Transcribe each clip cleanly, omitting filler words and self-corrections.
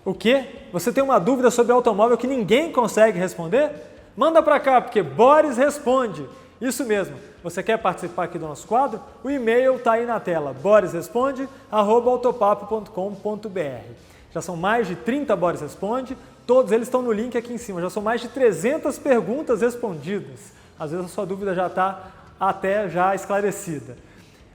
O quê? Você tem uma dúvida sobre automóvel que ninguém consegue responder? Manda para cá, porque Boris responde. Isso mesmo. Você quer participar aqui do nosso quadro? O e-mail está aí na tela, borisresponde@autopapo.com.br. Já são mais de 30 Boris Responde, todos eles estão no link aqui em cima. Já são mais de 300 perguntas respondidas. Às vezes a sua dúvida já está até já esclarecida.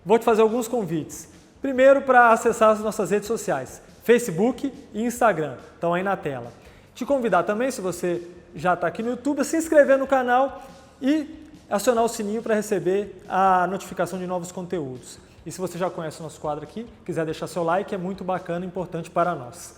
Vou te fazer alguns convites. Primeiro, para acessar as nossas redes sociais, Facebook e Instagram, estão aí na tela. Te convidar também, se você já está aqui no YouTube, a se inscrever no canal e acionar o sininho para receber a notificação de novos conteúdos. E se você já conhece o nosso quadro aqui, quiser deixar seu like, é muito bacana e importante para nós.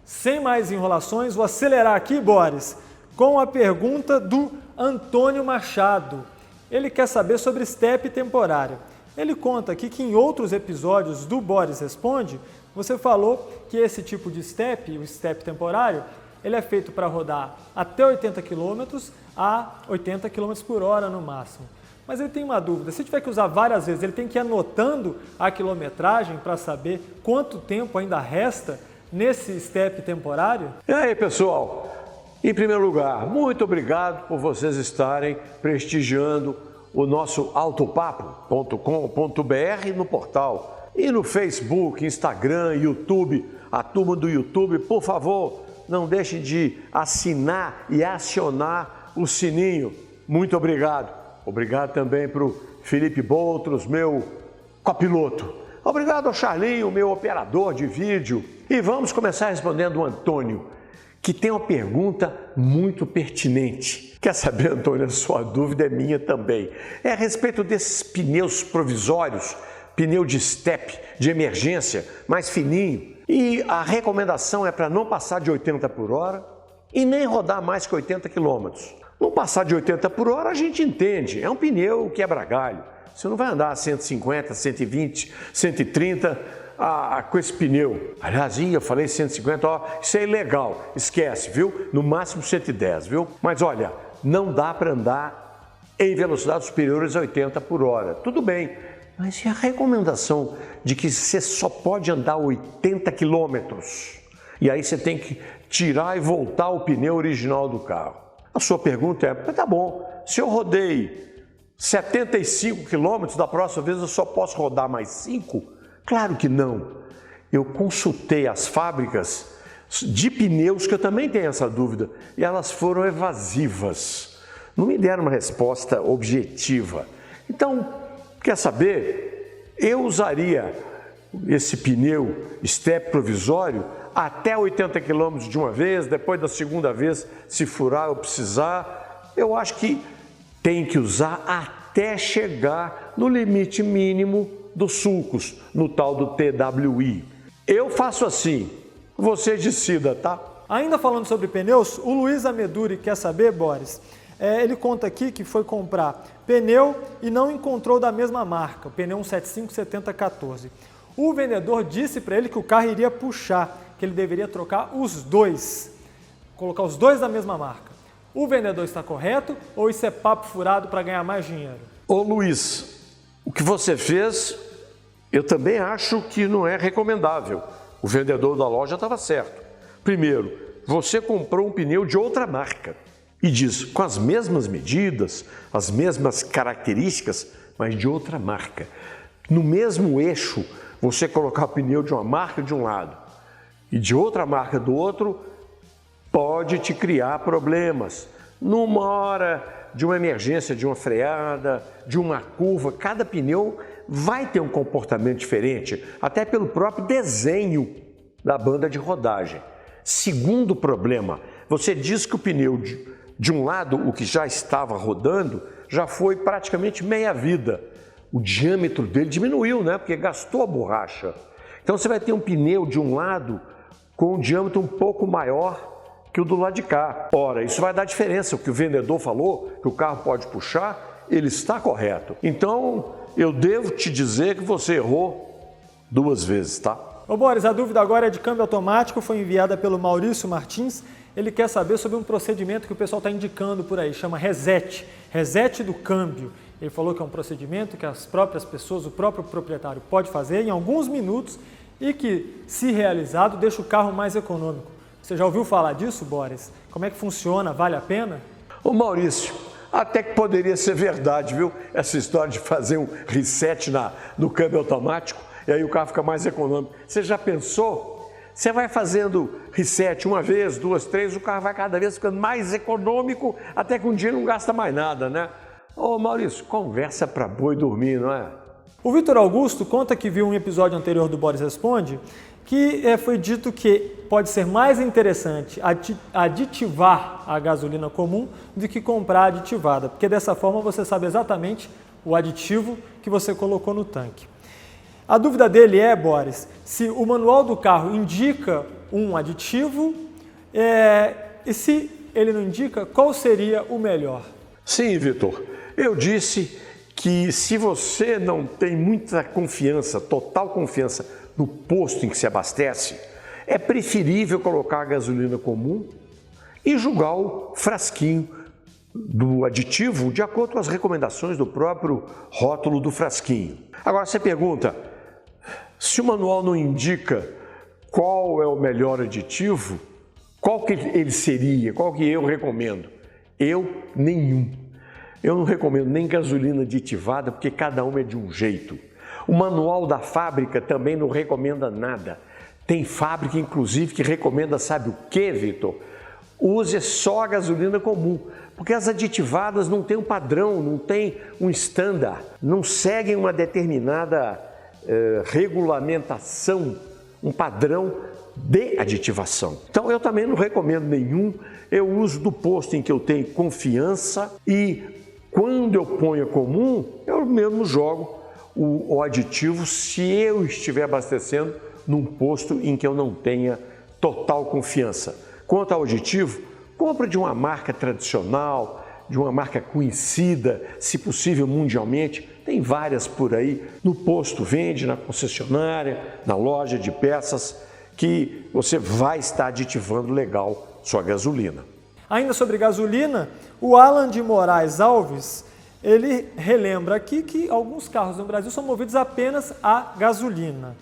Sem mais enrolações, vou acelerar aqui, Boris, com a pergunta do Antônio Machado. Ele quer saber sobre step temporário. Ele conta aqui que em outros episódios do Boris Responde, você falou que esse tipo de step, o step temporário, ele é feito para rodar até 80 km a 80 km por hora no máximo. Mas ele tem uma dúvida, se tiver que usar várias vezes, ele tem que ir anotando a quilometragem para saber quanto tempo ainda resta nesse step temporário? E aí, pessoal? Em primeiro lugar, muito obrigado por vocês estarem prestigiando o nosso autopapo.com.br no portal e no Facebook, Instagram, YouTube. A turma do YouTube, por favor, não deixem de assinar e acionar o sininho. Muito obrigado. Obrigado também para o Felipe Boutros, meu copiloto. Obrigado ao Charlinho, meu operador de vídeo. E vamos começar respondendo o Antônio, que tem uma pergunta muito pertinente. Quer saber, Antônio, a sua dúvida é minha também. É a respeito desses pneus provisórios, pneu de step, de emergência, mais fininho. E a recomendação é para não passar de 80 por hora e nem rodar mais que 80 km. Não passar de 80 por hora a gente entende, é um pneu quebra-galho. Você não vai andar a 150, 120, 130 com esse pneu. Aliás, eu falei 150, ó, isso é ilegal, esquece, viu? No máximo 110, viu? Mas olha, não dá para andar em velocidades superiores a 80 por hora. Tudo bem, mas e a recomendação de que você só pode andar 80 quilômetros? E aí você tem que tirar e voltar o pneu original do carro. A sua pergunta é, tá bom, se eu rodei 75 quilômetros, da próxima vez eu só posso rodar mais 5? Claro que não. Eu consultei as fábricas de pneus, que eu também tenho essa dúvida, e elas foram evasivas. Não me deram uma resposta objetiva. Então, quer saber? Eu usaria esse pneu step provisório até 80 km de uma vez, depois da segunda vez, se furar ou precisar. Eu acho que tem que usar até chegar no limite mínimo dos sulcos, no tal do TWI. Eu faço assim, você decida, tá? Ainda falando sobre pneus, o Luiz Ameduri quer saber, Boris, ele conta aqui que foi comprar pneu e não encontrou da mesma marca, o pneu 175/7014. O vendedor disse para ele que o carro iria puxar, que ele deveria trocar os dois, colocar os dois da mesma marca. O vendedor está correto ou isso é papo furado para ganhar mais dinheiro? Ô Luiz, o que você fez, eu também acho que não é recomendável. O vendedor da loja estava certo. Primeiro, você comprou um pneu de outra marca e diz, com as mesmas medidas, as mesmas características, mas de outra marca. No mesmo eixo, você colocar o pneu de uma marca de um lado e de outra marca do outro, pode te criar problemas. Numa hora de uma emergência, de uma freada, de uma curva, cada pneu vai ter um comportamento diferente, até pelo próprio desenho da banda de rodagem. Segundo problema, você diz que o pneu de um lado, o que já estava rodando, já foi praticamente meia vida. O diâmetro dele diminuiu, né? Porque gastou a borracha. Então você vai ter um pneu de um lado com um diâmetro um pouco maior que o do lado de cá. Ora, isso vai dar diferença. O que o vendedor falou, que o carro pode puxar, ele está correto. Então, eu devo te dizer que você errou 2 vezes, tá? Ô Boris, a dúvida agora é de câmbio automático, foi enviada pelo Maurício Martins. Ele quer saber sobre um procedimento que o pessoal está indicando por aí, chama reset, reset do câmbio. Ele falou que é um procedimento que as próprias pessoas, o próprio proprietário pode fazer em alguns minutos e que, se realizado, deixa o carro mais econômico. Você já ouviu falar disso, Boris? Como é que funciona? Vale a pena? Ô Maurício, até que poderia ser verdade, viu? Essa história de fazer um reset no câmbio automático e aí o carro fica mais econômico. Você já pensou? Você vai fazendo reset uma vez, duas, três, o carro vai cada vez ficando mais econômico, até que um dia não gasta mais nada, né? Ô Maurício, conversa para boi dormir, não é? O Vitor Augusto conta que viu um episódio anterior do Boris Responde que foi dito que pode ser mais interessante aditivar a gasolina comum do que comprar aditivada, porque dessa forma você sabe exatamente o aditivo que você colocou no tanque. A dúvida dele é, Boris, se o manual do carro indica um aditivo e se ele não indica, qual seria o melhor? Sim, Vitor, eu disse que se você não tem muita confiança, total confiança no posto em que se abastece, é preferível colocar a gasolina comum e jogar o frasquinho do aditivo de acordo com as recomendações do próprio rótulo do frasquinho. Agora você pergunta, se o manual não indica qual é o melhor aditivo, qual que ele seria, qual que eu recomendo? Nenhum. Eu não recomendo nem gasolina aditivada, porque cada uma é de um jeito. O manual da fábrica também não recomenda nada. Tem fábrica, inclusive, que recomenda, sabe o que, Vitor? Use só a gasolina comum, porque as aditivadas não têm um padrão, não têm um estándar, não seguem uma determinada regulamentação, um padrão de aditivação. Então eu também não recomendo nenhum, eu uso do posto em que eu tenho confiança e quando eu ponho a comum, eu mesmo jogo o aditivo se eu estiver abastecendo num posto em que eu não tenha total confiança. Quanto ao aditivo, compra de uma marca tradicional, de uma marca conhecida, se possível mundialmente, tem várias por aí, no posto vende, na concessionária, na loja de peças, que você vai estar aditivando legal sua gasolina. Ainda sobre gasolina, o Alan de Moraes Alves, ele relembra aqui que alguns carros no Brasil são movidos apenas a gasolina.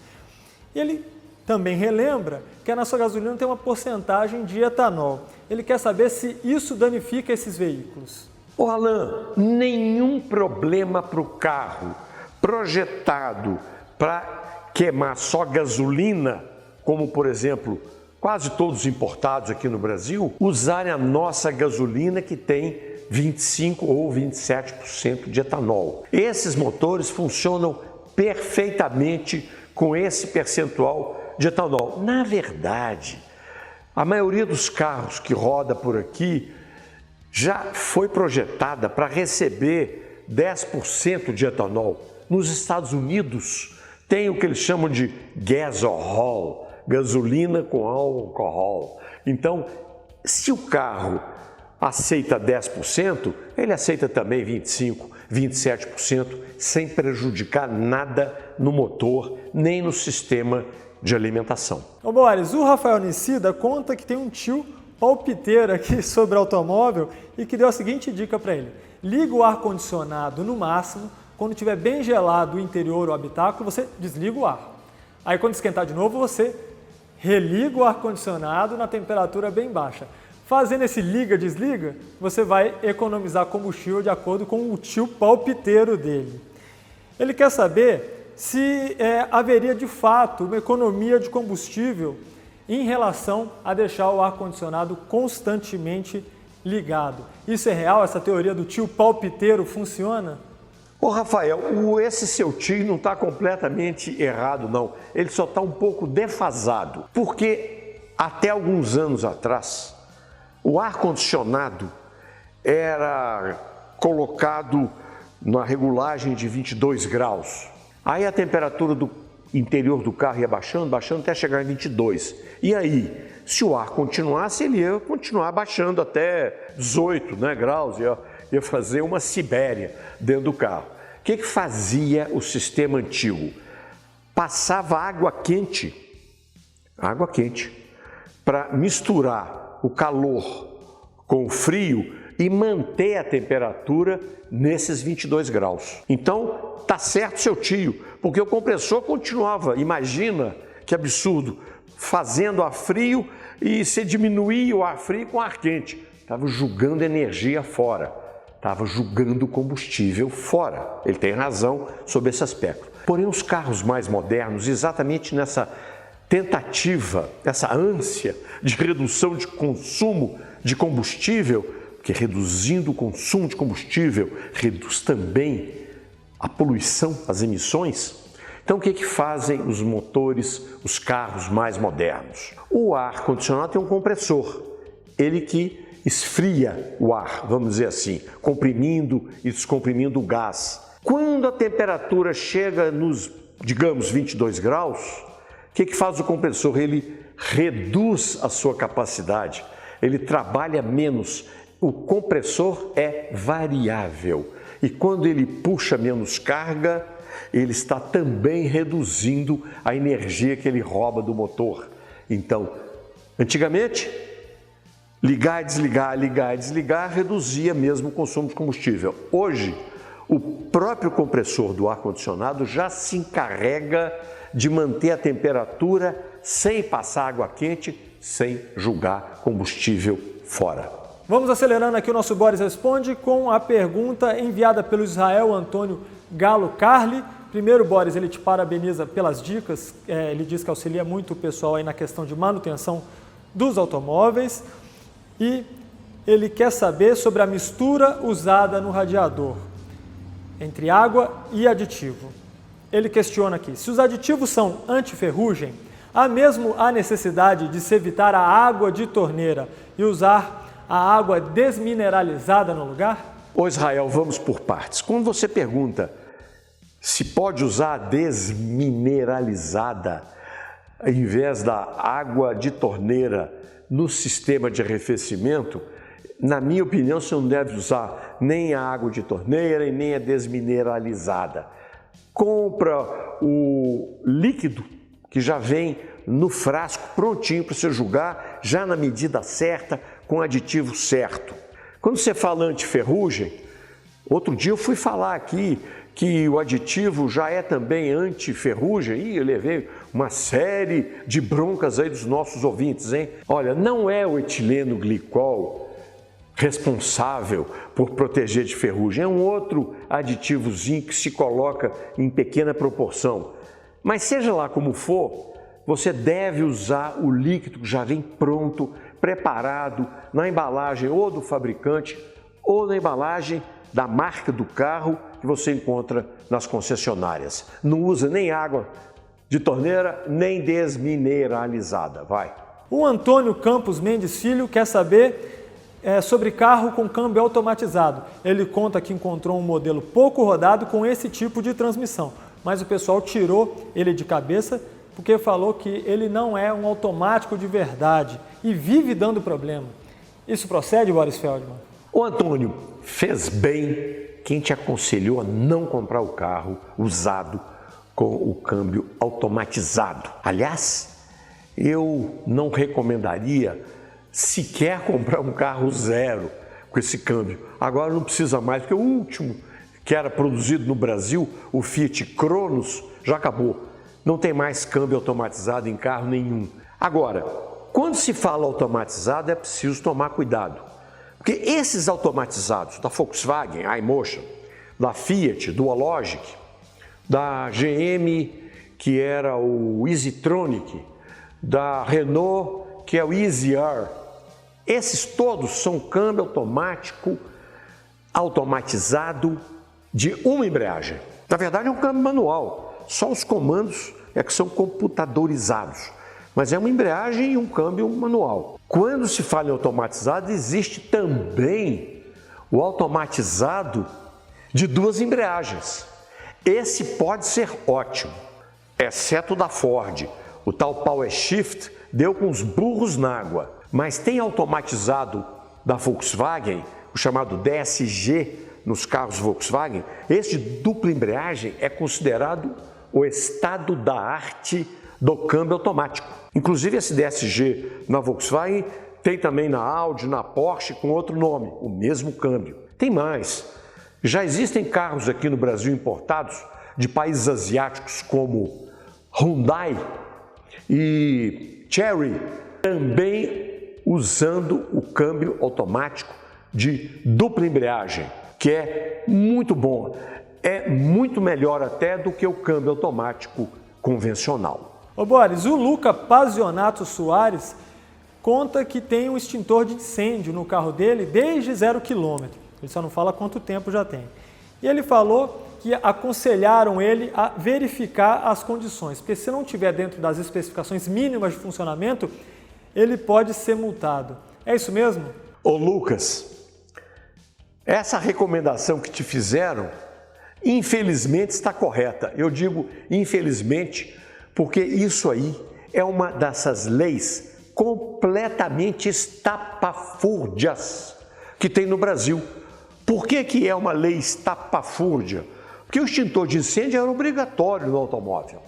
Ele também relembra que a nossa gasolina tem uma porcentagem de etanol. Ele quer saber se isso danifica esses veículos. Ô Alan, nenhum problema para o carro projetado para queimar só gasolina, como por exemplo, quase todos importados aqui no Brasil, usarem a nossa gasolina que tem 25% ou 27% de etanol. Esses motores funcionam perfeitamente com esse percentual de etanol. Na verdade, a maioria dos carros que roda por aqui já foi projetada para receber 10% de etanol. Nos Estados Unidos tem o que eles chamam de gasohol, gasolina com álcool. Então, se o carro aceita 10%, ele aceita também 25%, 27%, sem prejudicar nada no motor, nem no sistema de alimentação. Ô Boris, o Rafael Nicida conta que tem um tio palpiteiro aqui sobre automóvel e que deu a seguinte dica para ele. Liga o ar-condicionado no máximo, quando estiver bem gelado o interior ou o habitáculo, você desliga o ar. Aí quando esquentar de novo, você religa o ar-condicionado na temperatura bem baixa. Fazendo esse liga-desliga, você vai economizar combustível de acordo com o tio palpiteiro dele. Ele quer saber se haveria de fato uma economia de combustível em relação a deixar o ar-condicionado constantemente ligado. Isso é real? Essa teoria do tio palpiteiro funciona? Ô Rafael, esse seu tio não está completamente errado não, ele só está um pouco defasado, porque até alguns anos atrás, o ar-condicionado era colocado na regulagem de 22 graus. Aí a temperatura do interior do carro ia baixando até chegar em 22. E aí, se o ar continuasse, ele ia continuar baixando até 18 graus, ia fazer uma Sibéria dentro do carro. O que fazia o sistema antigo? Passava água quente, para misturar o calor com o frio e manter a temperatura nesses 22 graus. Então, tá certo seu tio, porque o compressor continuava, imagina que absurdo, fazendo ar frio e você diminuía o ar frio com ar quente. Estava jogando energia fora, estava jogando combustível fora. Ele tem razão sobre esse aspecto. Porém, os carros mais modernos, exatamente nessa tentativa, essa ânsia de redução de consumo de combustível, porque reduzindo o consumo de combustível reduz também a poluição, as emissões. Então, o que fazem os motores, os carros mais modernos? O ar-condicionado tem um compressor, ele que esfria o ar, vamos dizer assim, comprimindo e descomprimindo o gás. Quando a temperatura chega nos, digamos, 22 graus, o que faz o compressor? Ele reduz a sua capacidade, ele trabalha menos. O compressor é variável e quando ele puxa menos carga, ele está também reduzindo a energia que ele rouba do motor. Então, antigamente, ligar e desligar reduzia mesmo o consumo de combustível. Hoje, o próprio compressor do ar-condicionado já se encarrega de manter a temperatura sem passar água quente, sem jogar combustível fora. Vamos acelerando aqui o nosso Boris Responde com a pergunta enviada pelo Israel Antônio Galo Carli. Primeiro, Boris, ele te parabeniza pelas dicas, ele diz que auxilia muito o pessoal aí na questão de manutenção dos automóveis e ele quer saber sobre a mistura usada no radiador entre água e aditivo. Ele questiona aqui, se os aditivos são anti-ferrugem, há mesmo a necessidade de se evitar a água de torneira e usar a água desmineralizada no lugar? Ô Israel, vamos por partes. Quando você pergunta se pode usar a desmineralizada em vez da água de torneira no sistema de arrefecimento, na minha opinião, você não deve usar nem a água de torneira e nem a desmineralizada. Compra o líquido que já vem no frasco prontinho para você jogar, já na medida certa, com o aditivo certo. Quando você fala anti-ferrugem, outro dia eu fui falar aqui que o aditivo já é também anti-ferrugem e eu levei uma série de broncas aí dos nossos ouvintes, hein? Olha, não é o etileno glicol responsável por proteger de ferrugem, é um outro aditivozinho que se coloca em pequena proporção. Mas seja lá como for, você deve usar o líquido que já vem pronto, preparado na embalagem ou do fabricante ou na embalagem da marca do carro que você encontra nas concessionárias. Não usa nem água de torneira, nem desmineralizada. Vai. O Antônio Campos Mendes Filho quer saber sobre carro com câmbio automatizado. Ele conta que encontrou um modelo pouco rodado com esse tipo de transmissão, mas o pessoal tirou ele de cabeça porque falou que ele não é um automático de verdade e vive dando problema. Isso procede, Boris Feldman? O Antônio fez bem quem te aconselhou a não comprar o carro usado com o câmbio automatizado. Aliás, eu não recomendaria sequer comprar um carro zero com esse câmbio. Agora não precisa mais, porque o último que era produzido no Brasil, o Fiat Cronos, já acabou. Não tem mais câmbio automatizado em carro nenhum. Agora, quando se fala automatizado, é preciso tomar cuidado. Porque esses automatizados da Volkswagen, iMotion, da Fiat, Dualogic, da GM, que era o EasyTronic, da Renault, que é o EasyR, esses todos são câmbio automático, automatizado de uma embreagem. Na verdade é um câmbio manual, só os comandos é que são computadorizados, mas é uma embreagem e um câmbio manual. Quando se fala em automatizado, existe também o automatizado de duas embreagens. Esse pode ser ótimo, exceto o da Ford, o tal Power Shift deu com os burros na água. Mas tem automatizado da Volkswagen, o chamado DSG nos carros Volkswagen. Esse de dupla embreagem é considerado o estado da arte do câmbio automático. Inclusive esse DSG na Volkswagen tem também na Audi, na Porsche com outro nome, o mesmo câmbio. Tem mais. Já existem carros aqui no Brasil importados de países asiáticos como Hyundai e Chery, também usando o câmbio automático de dupla embreagem, que é muito bom, é muito melhor até do que o câmbio automático convencional. Ô Boris, o Luca Pazionato Soares conta que tem um extintor de incêndio no carro dele desde 0 km. Ele só não fala quanto tempo já tem. E ele falou que aconselharam ele a verificar as condições, porque se não tiver dentro das especificações mínimas de funcionamento, ele pode ser multado. É isso mesmo? Ô Lucas, essa recomendação que te fizeram, infelizmente está correta. Eu digo infelizmente, porque isso aí é uma dessas leis completamente estapafúrdias que tem no Brasil. Por que é uma lei estapafúrdia? Porque o extintor de incêndio era obrigatório no automóvel.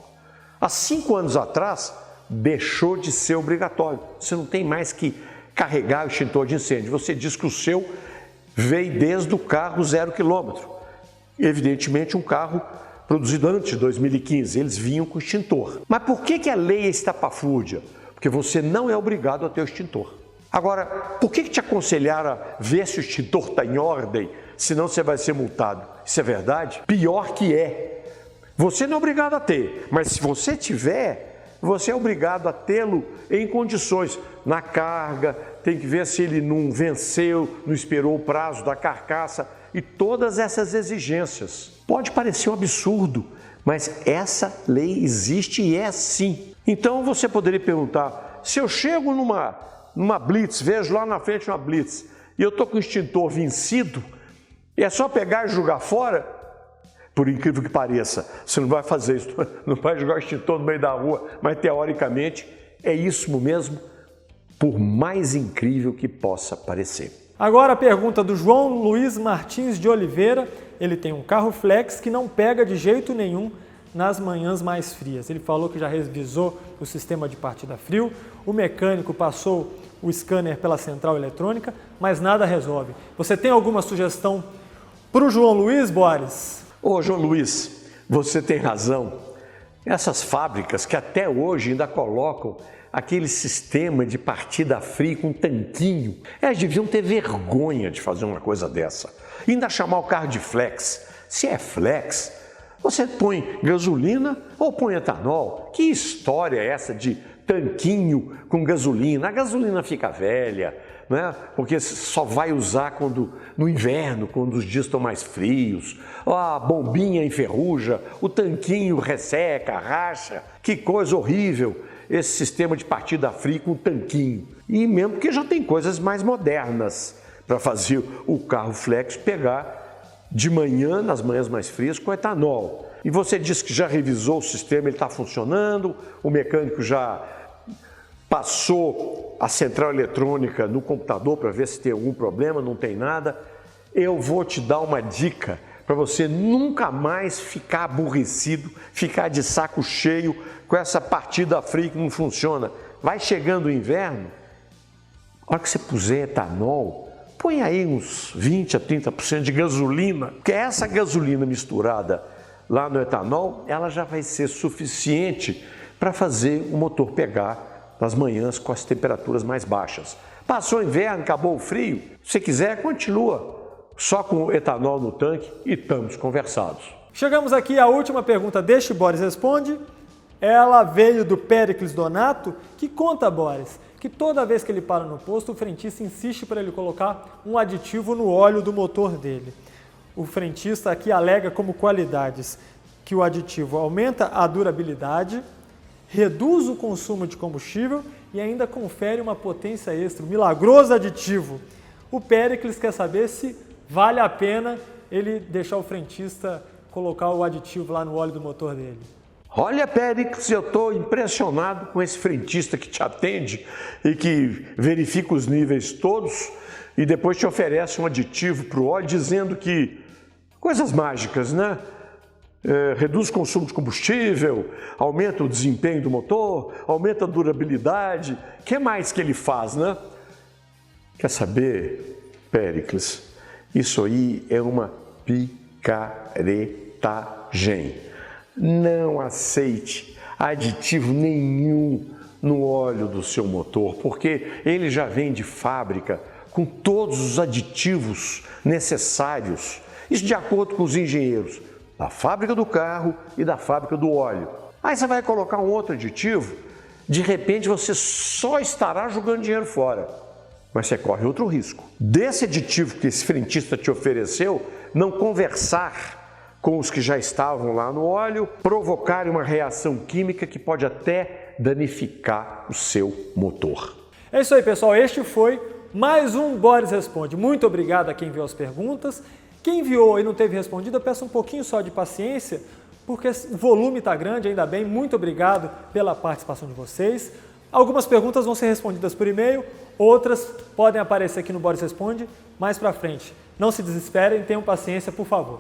Há 5 anos atrás, deixou de ser obrigatório. Você não tem mais que carregar o extintor de incêndio. Você diz que o seu veio desde o carro 0 km. Evidentemente, um carro produzido antes de 2015, eles vinham com extintor. Mas por que a lei é estapafúrdia? Porque você não é obrigado a ter o extintor. Agora, por que te aconselharam a ver se o extintor está em ordem, senão você vai ser multado? Isso é verdade? Pior que é. Você não é obrigado a ter, mas se você tiver, você é obrigado a tê-lo em condições. Na carga, tem que ver se ele não venceu, não esperou o prazo da carcaça e todas essas exigências. Pode parecer um absurdo, mas essa lei existe e é assim. Então você poderia perguntar, se eu chego numa blitz, vejo lá na frente uma blitz, e eu estou com o extintor vencido, e é só pegar e jogar fora? Por incrível que pareça, você não vai fazer isso, não vai jogar o extintor no meio da rua, mas teoricamente é isso mesmo, por mais incrível que possa parecer. Agora a pergunta do João Luiz Martins de Oliveira. Ele tem um carro flex que não pega de jeito nenhum nas manhãs mais frias. Ele falou que já revisou o sistema de partida frio, o mecânico passou o scanner pela central eletrônica, mas nada resolve. Você tem alguma sugestão para o João Luiz, Boris? Ô João Luiz, você tem razão. Essas fábricas que até hoje ainda colocam aquele sistema de partida fria com tanquinho, elas deviam ter vergonha de fazer uma coisa dessa. E ainda chamar o carro de flex. Se é flex, você põe gasolina ou põe etanol. Que história é essa de tanquinho com gasolina? A gasolina fica velha, né? Porque só vai usar no inverno, quando os dias estão mais frios. A bombinha enferruja, o tanquinho resseca, racha. Que coisa horrível esse sistema de partida fria com tanquinho. E mesmo que já tem coisas mais modernas para fazer o carro flex pegar de manhã, nas manhãs mais frias, com etanol. E você disse que já revisou o sistema, ele está funcionando, o mecânico já passou a central eletrônica no computador para ver se tem algum problema, não tem nada. Eu vou te dar uma dica para você nunca mais ficar aborrecido, ficar de saco cheio com essa partida fria que não funciona. Vai chegando o inverno, a hora que você puser etanol, põe aí uns 20 a 30% de gasolina, porque essa gasolina misturada lá no etanol, ela já vai ser suficiente para fazer o motor pegar nas manhãs com as temperaturas mais baixas. Passou o inverno, acabou o frio, se quiser, continua só com etanol no tanque e estamos conversados. Chegamos aqui à última pergunta deste Boris Responde. Ela veio do Péricles Donato, que conta, Boris, que toda vez que ele para no posto, o frentista insiste para ele colocar um aditivo no óleo do motor dele. O frentista aqui alega como qualidades que o aditivo aumenta a durabilidade, reduz o consumo de combustível e ainda confere uma potência extra, um milagroso aditivo. O Péricles quer saber se vale a pena ele deixar o frentista colocar o aditivo lá no óleo do motor dele. Olha, Péricles, eu estou impressionado com esse frentista que te atende e que verifica os níveis todos e depois te oferece um aditivo para o óleo dizendo que coisas mágicas, né? Reduz o consumo de combustível, aumenta o desempenho do motor, aumenta a durabilidade. O que mais que ele faz, né? Quer saber, Péricles? Isso aí é uma picaretagem. Não aceite aditivo nenhum no óleo do seu motor, porque ele já vem de fábrica com todos os aditivos necessários. Isso de acordo com os engenheiros da fábrica do carro e da fábrica do óleo. Aí você vai colocar um outro aditivo, de repente você só estará jogando dinheiro fora, mas você corre outro risco. Desse aditivo que esse frentista te ofereceu, não conversar com os que já estavam lá no óleo, provocar uma reação química que pode até danificar o seu motor. É isso aí, pessoal. Este foi mais um Boris Responde. Muito obrigado a quem enviou as perguntas. Quem enviou e não teve respondido, eu peço um pouquinho só de paciência, porque o volume está grande, ainda bem. Muito obrigado pela participação de vocês. Algumas perguntas vão ser respondidas por e-mail, outras podem aparecer aqui no Boris Responde mais para frente. Não se desesperem, tenham paciência, por favor.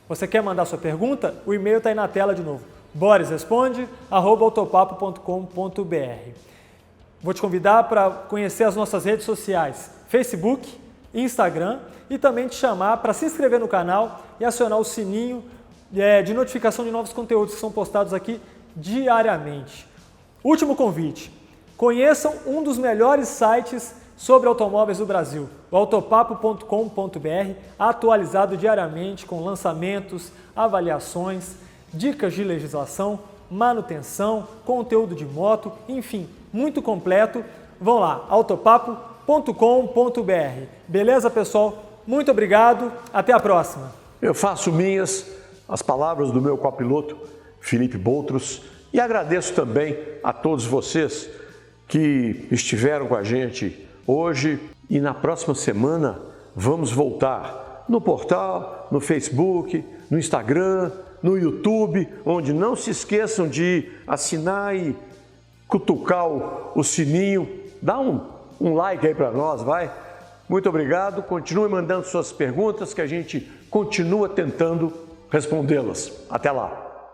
Você quer mandar sua pergunta? O e-mail está aí na tela de novo. borisresponde@autopapo.com.br. Vou te convidar para conhecer as nossas redes sociais, Facebook, Instagram, e também te chamar para se inscrever no canal e acionar o sininho de notificação de novos conteúdos que são postados aqui diariamente. Último convite, conheçam um dos melhores sites sobre automóveis do Brasil, o autopapo.com.br, atualizado diariamente com lançamentos, avaliações, dicas de legislação, manutenção, conteúdo de moto, enfim, muito completo. Vão lá, autopapo.com.br. Beleza, pessoal? Muito obrigado, até a próxima. Eu faço minhas as palavras do meu copiloto, Felipe Boutros, e agradeço também a todos vocês que estiveram com a gente hoje, e na próxima semana vamos voltar no portal, no Facebook, no Instagram, no YouTube, onde não se esqueçam de assinar e cutucar o sininho. Dá um like aí para nós, vai? Muito obrigado, continue mandando suas perguntas que a gente continua tentando respondê-las. Até lá!